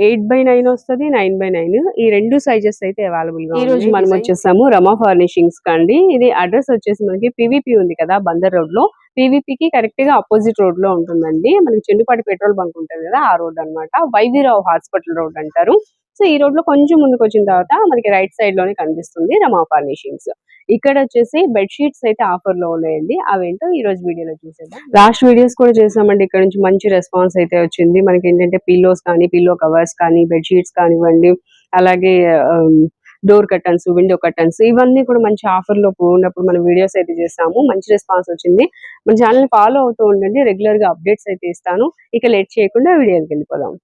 8/9 వస్తది, 9/9 ఈ 2 సైజెస్ అయితే అవైలబుల్ గా ఈ రోజు మనం వచ్చేసాము రమా ఫర్నిషింగ్స్ కండి. ఇది అడ్రస్ వచ్చేసి మనకి పీవీపీ ఉంది కదా బందర్ రోడ్ లో, పీవీపీకి కరెక్ట్ గా అపోజిట్ రోడ్ లో ఉంటుందండి. మనకి చెండుపాటి పెట్రోల్ బంక్ ఉంటుంది కదా, ఆ రోడ్ అన్నమాట. వైవీరావు హాస్పిటల్ రోడ్ అంటారు. సో ఈ రోడ్ లో కొంచెం ముందుకు వచ్చిన తర్వాత మనకి రైట్ సైడ్ లోనే కనిపిస్తుంది రమా ఫర్నిషింగ్స్. ఇక్కడ వచ్చేసి బెడ్ షీట్స్ అయితే ఆఫర్ లో ఉన్నాయండి. అవేంటో ఈ రోజు వీడియోలో చూసేద్దాం. లాస్ట్ వీడియోస్ కూడా చేసామండి. ఇక్కడ నుంచి మంచి రెస్పాన్స్ అయితే వచ్చింది. మనకి ఏంటంటే పిల్లోస్ కానీ, పిల్లో కవర్స్ కానీ, బెడ్ షీట్స్ కానివ్వండి, అలాగే డోర్ కర్టన్స్, విండో కర్టన్స్, ఇవన్నీ కూడా మంచి ఆఫర్ లో ఉన్నప్పుడు మనం వీడియోస్ అయితే చేసాము. మంచి రెస్పాన్స్ వచ్చింది. మన ఛానల్ ఫాలో అవుతూ ఉండండి. రెగ్యులర్ గా అప్డేట్స్ అయితే ఇస్తాను. ఇక లేట్ చేయకుండా వీడియోకి వెళ్ళిపోదాం.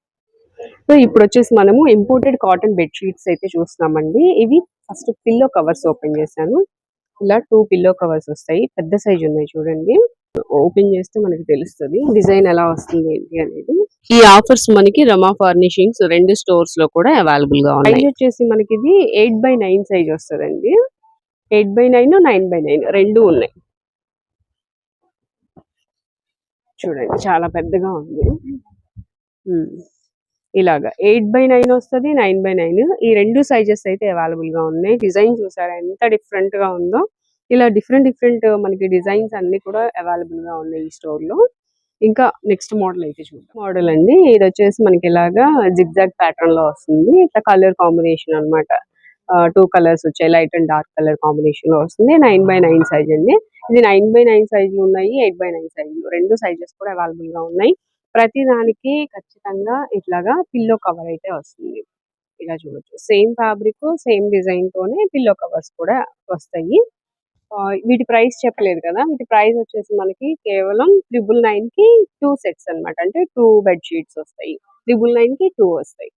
సో ఇప్పుడు వచ్చేసి మనము ఇంపోర్టెడ్ కాటన్ బెడ్ షీట్స్ అయితే చూస్తున్నామండి. ఇవి ఫస్ట్ పిల్లో కవర్స్ ఓపెన్ చేశాను. ఇలా 2 పిల్లో కవర్స్ వస్తాయి. పెద్ద సైజ్ ఉన్నాయి చూడండి. ఓపెన్ చేస్తే మనకి తెలుస్తుంది డిజైన్ ఎలా వస్తుంది ఏంటి అనేది. ఈ ఆఫర్స్ మనకి రమా ఫర్నిషింగ్స్ 2 స్టోర్స్ లో కూడా అవైలబుల్ గా ఉన్నాయి. సైజ్ వచ్చేసి మనకి ఇది 8/9 సైజ్ వస్తుందండి. 8/9, 9/9 రెండు ఉన్నాయి. చూడండి చాలా పెద్దగా ఉంది. ఇలాగా 8/9 వస్తుంది, 9/9 ఈ 2 సైజెస్ అయితే అవైలబుల్ గా ఉన్నాయి. డిజైన్ చూసారా ఎంత డిఫరెంట్ గా ఉందో. ఇలా డిఫరెంట్ మనకి డిజైన్స్ అన్ని కూడా అవైలబుల్ గా ఉన్నాయి ఈ స్టోర్ లో. ఇంకా నెక్స్ట్ మోడల్ అయితే చూద్దాం. మోడల్ అండి ఇది వచ్చేసి మనకి ఇలాగా జిగ్జాగ్ ప్యాటర్న్ లో వస్తుంది. ఇట్లా కలర్ కాంబినేషన్ అన్నమాట. 2 కలర్స్ వచ్చాయి. Light and dark colour combination లో వస్తుంది. 9/9 సైజ్ అండి. ఇది 9/9 సైజులు ఉన్నాయి, 8/9 సైజులు 2 సైజెస్ కూడా అవైలబుల్ గా ఉన్నాయి. ప్రతి దానికి ఖచ్చితంగా ఇట్లాగా పిల్లో కవర్ అయితే వస్తుంది. ఇలా చూడొచ్చు. సేమ్ ఫ్యాబ్రిక్, సేమ్ డిజైన్ తోనే పిల్లో కవర్స్ కూడా వస్తాయి. వీటి ప్రైస్ చెప్పలేదు కదా. వీటి ప్రైస్ వచ్చేసి మనకి కేవలం 999 కి 2 సెట్స్ అన్నమాట. అంటే 2 బెడ్ షీట్స్ వస్తాయి. 999 కి 2 వస్తాయి.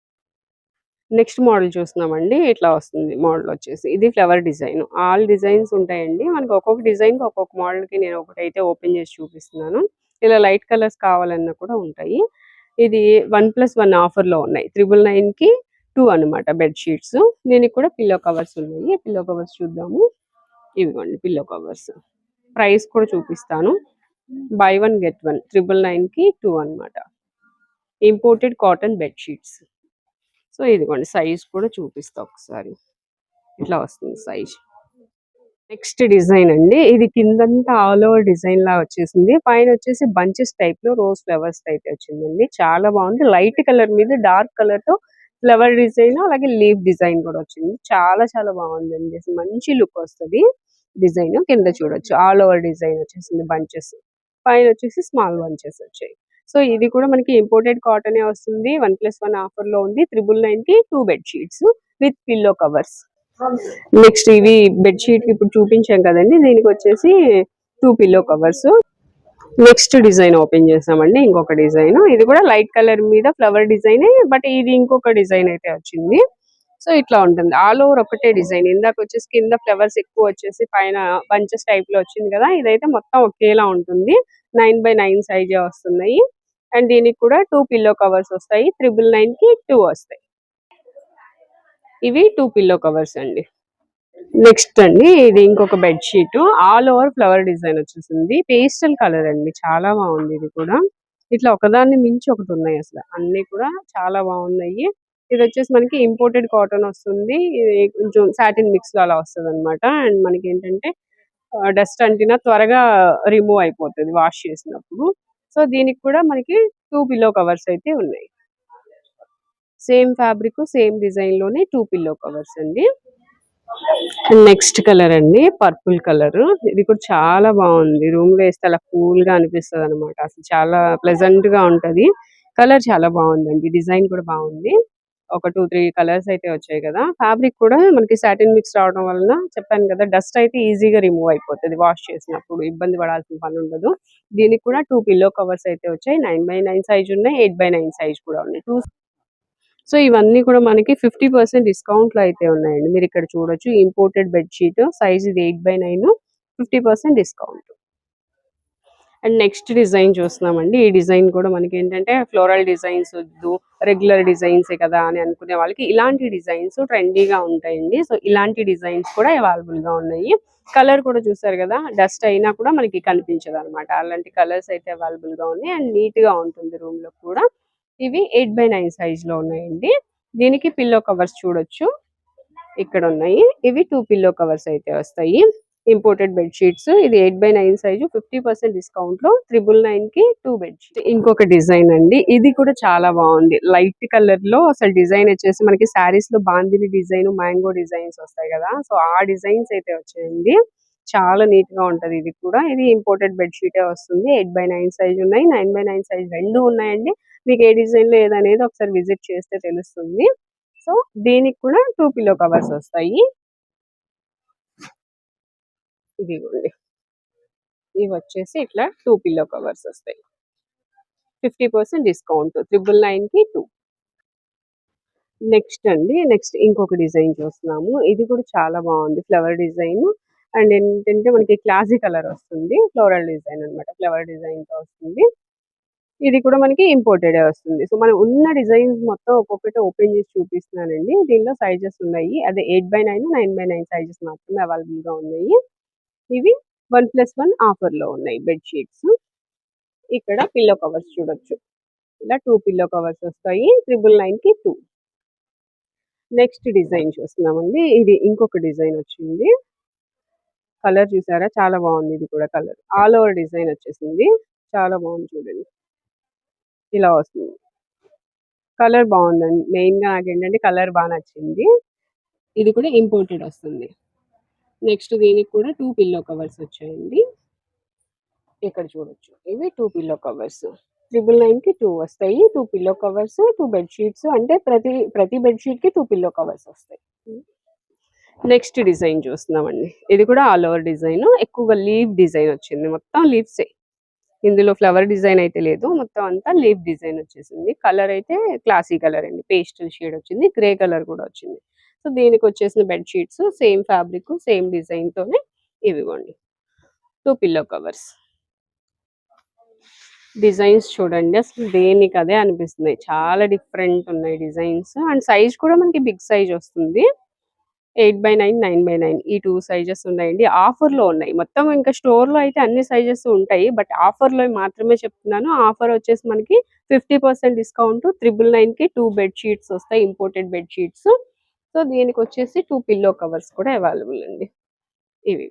నెక్స్ట్ మోడల్ చూస్తున్నామండి. ఇట్లా వస్తుంది మోడల్ వచ్చేసి. ఇది ఫ్లవర్ డిజైన్. ఆల్ డిజైన్స్ ఉంటాయండి. మనకి ఒక్కొక్క డిజైన్ కి ఒక్కొక్క మోడల్ కి నేను ఒకటైతే ఓపెన్ చేసి చూపిస్తున్నాను. ఇలా లైట్ కలర్స్ కావాలన్నా కూడా ఉంటాయి. ఇది 1+1 ఆఫర్ లో ఉన్నాయి. 999 కి 2 అన్నమాట బెడ్ షీట్స్. దీనికి కూడా పిల్లో కవర్స్ ఉన్నాయి. పిల్లో కవర్స్ చూద్దాము. ఇవిగోండి పిల్లో కవర్స్. ప్రైస్ కూడా చూపిస్తాను. బై 1 గెట్ 1 999 కి 2 అన్నమాట. Imported cotton bed sheets. So ఇదిగోండి సైజ్ కూడా చూపిస్తా ఒకసారి. ఇట్లా వస్తుంది సైజ్. నెక్స్ట్ డిజైన్ అండి. ఇది కిందంతా ఆల్ ఓవర్ డిజైన్ లా వచ్చేసింది. పైన వచ్చేసి బంచెస్ టైప్ లో రోజ్ ఫ్లవర్స్ అయితే వచ్చిందండి. చాలా బాగుంది. లైట్ కలర్ మీద డార్క్ కలర్ తో ఫ్లవర్ డిజైన్, అలాగే లీవ్ డిజైన్ కూడా వచ్చింది. చాలా చాలా బాగుందండి. మంచి లుక్ వస్తుంది డిజైన్. కింద చూడొచ్చు ఆల్ ఓవర్ డిజైన్ వచ్చేసింది బంచెస్. పైన వచ్చేసి స్మాల్ బంచెస్ వచ్చాయి. సో ఇది కూడా మనకి ఇంపోర్టెడ్ కాటన్ వస్తుంది. 1+1 ఆఫర్ లో ఉంది. 999 కి 2 bed sheets with pillow covers. Next ఇవి బెడ్ షీట్ ఇప్పుడు చూపించాం కదండి. దీనికి వచ్చేసి 2 pillow covers. Next design open చేసామండి. ఇంకొక డిజైన్. ఇది కూడా లైట్ కలర్ మీద ఫ్లవర్ డిజైన్, బట్ ఇది ఇంకొక డిజైన్ అయితే వచ్చింది. సో ఇట్లా ఉంటుంది. ఆల్ ఓవర్ ఒకటే డిజైన్. ఇందాక వచ్చేసి కింద ఫ్లవర్స్ ఎక్కువ వచ్చేసి పైన బంచెస్ టైప్ లో వచ్చింది కదా. ఇదైతే మొత్తం ఒకేలా ఉంటుంది. 9/9 సైజే వస్తున్నాయి. అండ్ దీనికి కూడా 2 పిల్లో కవర్స్ వస్తాయి. 999 కి 2 వస్తాయి. ఇవి 2 పిల్లో కవర్స్ అండి. నెక్స్ట్ అండి ఇది ఇంకొక bed sheet. All over flower design వచ్చేసింది. పేస్టల్ కలర్ అండి. చాలా బాగుంది. ఇది కూడా ఇట్లా ఒకదాన్ని మించి ఒకటి ఉన్నాయి. అసలు అన్ని కూడా చాలా బాగున్నాయి. ఇది వచ్చేసి మనకి ఇంపోర్టెడ్ కాటన్ వస్తుంది. ఇది కొంచెం సాటిన్ మిక్స్ లో అలా వస్తుంది అనమాట. అండ్ మనకి ఏంటంటే డస్ట్ అంటినా త్వరగా రిమూవ్ అయిపోతుంది వాష్ చేసినప్పుడు. సో దీనికి కూడా మనకి 2 పిల్లో కవర్స్ అయితే ఉన్నాయి. సేమ్ ఫ్యాబ్రిక్, సేమ్ డిజైన్ లోనే 2 పిల్లో కవర్స్ అండి. నెక్స్ట్ కలర్ అండి పర్పుల్ కలర్. ఇది కూడా చాలా బాగుంది. రూమ్ లో వేస్తే అలా కూల్ గా అనిపిస్తుంది అనమాట. అసలు చాలా ప్లెజెంట్ గా ఉంటది. కలర్ చాలా బాగుందండి. డిజైన్ కూడా బాగుంది. ఒక 2-3 కలర్స్ అయితే వచ్చాయి కదా. ఫ్యాబ్రిక్ కూడా మనకి సాటిన్ మిక్స్ రావడం వలన చెప్పాను కదా, డస్ట్ అయితే ఈజీగా రిమూవ్ అయిపోతుంది వాష్ చేసినప్పుడు. ఇబ్బంది పడాల్సిన పని ఉండదు. దీనికి కూడా 2 పిల్లో కవర్స్ అయితే వచ్చాయి. 9/9 సైజ్ ఉన్నాయి, 8/9 సైజ్ కూడా ఉన్నాయి. సో ఇవన్నీ కూడా మనకి 50% డిస్కౌంట్ లో అయితే ఉన్నాయండి. మీరు ఇక్కడ చూడొచ్చు. ఇంపోర్టెడ్ బెడ్ షీట్ సైజ్ ఇది 8/9, 50% డిస్కౌంట్. అండ్ నెక్స్ట్ డిజైన్ చూస్తున్నామండి. ఈ డిజైన్ కూడా మనకి ఏంటంటే ఫ్లోరల్ డిజైన్స్ వద్దు, రెగ్యులర్ డిజైన్స్ కదా అని అనుకునే వాళ్ళకి ఇలాంటి డిజైన్స్ ట్రెండీగా ఉంటాయండి. సో ఇలాంటి డిజైన్స్ కూడా అవైలబుల్ గా ఉన్నాయి. కలర్ కూడా చూసారు కదా, డస్ట్ అయినా కూడా మనకి కనిపించదు అనమాట. అలాంటి కలర్స్ అయితే అవైలబుల్ గా ఉన్నాయి. అండ్ నీట్ గా ఉంటుంది రూమ్ లో కూడా. ఇవి 8x9 సైజ్ లో ఉన్నాయండి. దీనికి పిల్లో కవర్స్ చూడొచ్చు, ఇక్కడ ఉన్నాయి. ఇవి 2 పిల్లో కవర్స్ అయితే వస్తాయి. Imported bed sheets. ఇది 8x9 సైజు 50% డిస్కౌంట్ లో 999 కి 2 బెడ్ షీట్. ఇంకొక డిజైన్ అండి, ఇది కూడా చాలా బాగుంది. లైట్ కలర్ లో అసలు డిజైన్ వచ్చేసి మనకి శారీస్ లో బాందిని డిజైన్, మ్యాంగో డిజైన్స్ వస్తాయి కదా, సో ఆ డిజైన్స్ అయితే వచ్చాయండి. చాలా నీట్ గా ఉంటది. ఇది కూడా ఇది ఇంపోర్టెడ్ బెడ్ షీట్ వస్తుంది. 8x9 సైజ్ ఉన్నాయి, 9x9 సైజ్ రెండు ఉన్నాయండి. మీకు ఏ డిజైన్ లో ఏదనేది ఒకసారి విజిట్ చేస్తే తెలుస్తుంది. సో దీనికి కూడా 2 పిల్లో కవర్స్ వస్తాయి. ఇదిగోండి, ఇవి వచ్చేసి ఇట్లా 2 పిల్లో కవర్స్ వస్తాయి. 50% డిస్కౌంట్ 999 కి 2. నెక్స్ట్ అండి, నెక్స్ట్ ఇంకొక డిజైన్ చూస్తున్నాము. ఇది కూడా చాలా బాగుంది. ఫ్లవర్ డిజైన్ అండ్ ఏంటంటే మనకి క్లాసీ కలర్ వస్తుంది. ఫ్లోరల్ డిజైన్ అన్నమాట, ఫ్లవర్ డిజైన్ తో వస్తుంది. ఇది కూడా మనకి ఇంపోర్టెడ్ వస్తుంది. సో మనం ఉన్న డిజైన్స్ మొత్తం ఒక్కొక్కటి ఓపెన్ చేసి చూపిస్తున్నానండి. దీనిలో సైజెస్ ఉన్నాయి. అదే 8x9, 9x9 సైజెస్ మాత్రమే అవైలబుల్ గా ఉన్నాయి. ఇవి 1+1 ఆఫర్ లో ఉన్నాయి బెడ్ షీట్స్. ఇక్కడ పిల్లో కవర్స్ చూడొచ్చు, ఇలా 2 పిల్లో కవర్స్ వస్తాయి. 999 కి 2. నెక్స్ట్ డిజైన్ చూస్తున్నామండి. ఇది ఇంకొక డిజైన్ వచ్చింది. కలర్ చూసారా, చాలా బాగుంది. ఇది కూడా కలర్ ఆల్ ఓవర్ డిజైన్ వచ్చేసింది. చాలా బాగుంది చూడండి, ఇలా వస్తుంది. కలర్ బాగుందండి. మెయిన్ గా నాకు ఏంటంటే కలర్ బాగా నచ్చింది. ఇది కూడా ఇంపోర్టెడ్ వస్తుంది. నెక్స్ట్ దీనికి కూడా 2 పిల్లో కవర్స్ వచ్చాయండి. ఇక్కడ చూడొచ్చు, ఇవి 2 పిల్లో కవర్స్. 999 కి 2 వస్తాయి. 2 పిల్లో కవర్స్, 2 బెడ్ షీట్స్. అంటే ప్రతి బెడ్ షీట్ కి 2 పిల్లో కవర్స్ వస్తాయి. నెక్స్ట్ డిజైన్ చూస్తున్నామండి. ఇది కూడా ఆల్ ఓవర్ డిజైన్, ఎక్కువగా లీవ్ డిజైన్ వచ్చింది. మొత్తం లీవ్సే, ఇందులో ఫ్లవర్ డిజైన్ అయితే లేదు. మొత్తం అంతా లీవ్ డిజైన్ వచ్చేసింది. కలర్ అయితే క్లాసీ కలర్ అండి, పేస్టల్ షేడ్ వచ్చింది. గ్రే కలర్ కూడా వచ్చింది. సో దీనికి వచ్చేసిన bed sheets same fabric, same design తోనే ఇవిగోండి 2 పిల్లో కవర్స్. డిజైన్స్ చూడండి, అసలు దేనికి అదే అనిపిస్తున్నాయి. చాలా డిఫరెంట్ ఉన్నాయి డిజైన్స్. అండ్ సైజ్ కూడా మనకి బిగ్ సైజ్ వస్తుంది. 8x9, 9x9 ఈ 2 సైజెస్ ఉన్నాయండి. ఆఫర్ లో ఉన్నాయి. మొత్తం ఇంకా స్టోర్ లో అయితే అన్ని సైజెస్ ఉంటాయి, బట్ ఆఫర్ లో మాత్రమే చెప్తున్నాను. ఆఫర్ వచ్చేసి మనకి 50% డిస్కౌంట్ 999 కి 2 బెడ్ షీట్స్ వస్తాయి, ఇంపోర్టెడ్ బెడ్ షీట్స్. సో దీనికి వచ్చేసి 2 పిల్లో కవర్స్ కూడా అవైలబుల్ అండి. ఇవి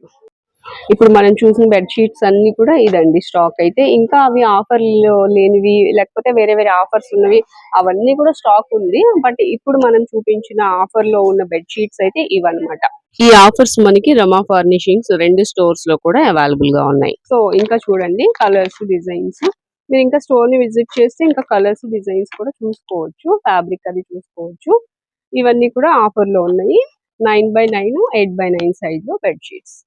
ఇప్పుడు మనం చూసిన బెడ్ షీట్స్ అన్ని కూడా ఇదండి స్టాక్ అయితే. ఇంకా అవి ఆఫర్లో లేనివి, లేకపోతే వేరే వేరే ఆఫర్స్ ఉన్నవి, అవన్నీ కూడా స్టాక్ ఉంది. బట్ ఇప్పుడు మనం చూపించిన ఆఫర్ లో ఉన్న బెడ్ షీట్స్ అయితే ఇవన్నమాట. ఈ ఆఫర్స్ మనకి రమా ఫర్నిషింగ్స్ 2 స్టోర్స్ లో కూడా అవైలబుల్ గా ఉన్నాయి. సో ఇంకా చూడండి కలర్స్, డిజైన్స్. మీరు ఇంకా స్టోర్ ని విజిట్ చేస్తే ఇంకా కలర్స్, డిజైన్స్ కూడా చూసుకోవచ్చు. ఫ్యాబ్రిక్ అది చూసుకోవచ్చు. ఇవన్నీ కూడా ఆఫర్ లో ఉన్నాయి. 9x9, 8x9 సైజ్ లో బెడ్ షీట్స్.